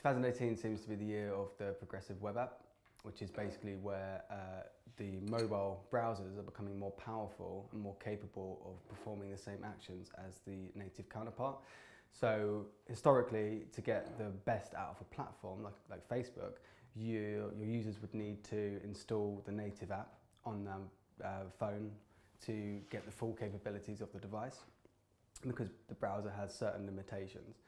2018 seems to be the year of the progressive web app, which is basically where the mobile browsers are becoming more powerful and more capable of performing the same actions as the native counterpart. So historically, to get the best out of a platform like Facebook, your users would need to install the native app on their phone to get the full capabilities of the device, because the browser has certain limitations.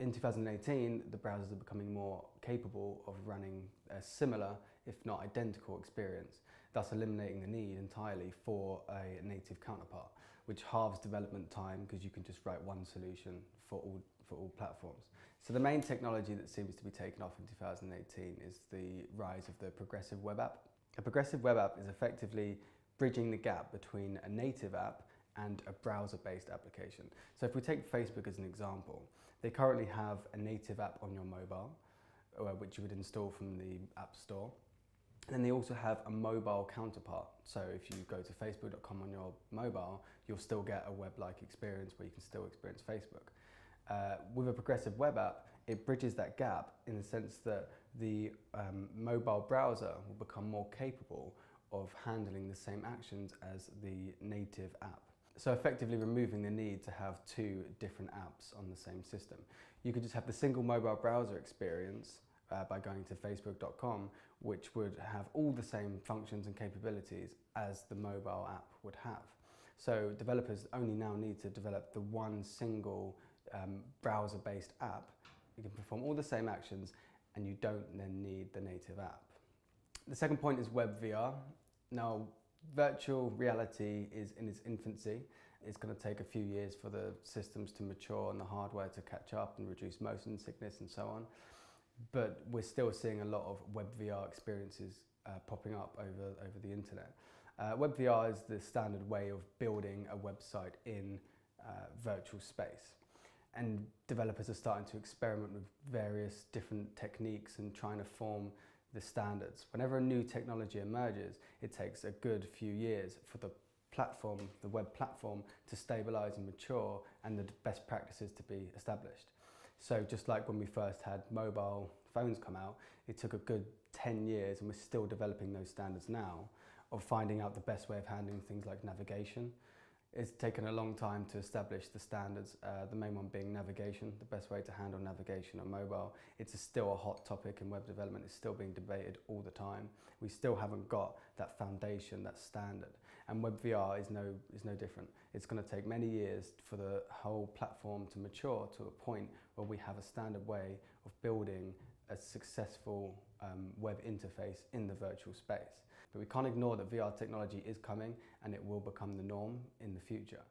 In 2018, the browsers are becoming more capable of running a similar, if not identical, experience, thus eliminating the need entirely for a native counterpart, which halves development time because you can just write one solution for all platforms. So the main technology that seems to be taken off in 2018 is the rise of the progressive web app. A progressive web app is effectively bridging the gap between a native app and a browser-based application. So if we take Facebook as an example, they currently have a native app on your mobile, which you would install from the App Store. And then they also have a mobile counterpart. So if you go to facebook.com on your mobile, you'll still get a web-like experience where you can still experience Facebook. With a progressive web app, it bridges that gap in the sense that the mobile browser will become more capable of handling the same actions as the native app. So effectively removing the need to have two different apps on the same system. You could just have the single mobile browser experience by going to facebook.com, which would have all the same functions and capabilities as the mobile app would have. So developers only now need to develop the one single browser-based app. You can perform all the same actions and you don't then need the native app. The second point is web VR. Now, virtual reality is in its infancy. It's going to take a few years for the systems to mature and the hardware to catch up and reduce motion sickness and so on. But we're still seeing a lot of web VR experiences popping up over the internet. Web VR is the standard way of building a website in virtual space. And developers are starting to experiment with various different techniques and trying to form the standards. Whenever a new technology emerges, it takes a good few years for the platform, the web platform, to stabilize and mature and the best practices to be established. So just like when we first had mobile phones come out, it took a good 10 years, and we're still developing those standards now, of finding out the best way of handling things like navigation. It's taken a long time to establish the standards, the main one being navigation, the best way to handle navigation on mobile. It's still a hot topic in web development. It's still being debated all the time. We still haven't got that foundation, that standard. And web VR is no different. It's going to take many years for the whole platform to mature to a point where we have a standard way of building a successful web interface in the virtual space. But we can't ignore that VR technology is coming and it will become the norm in the future.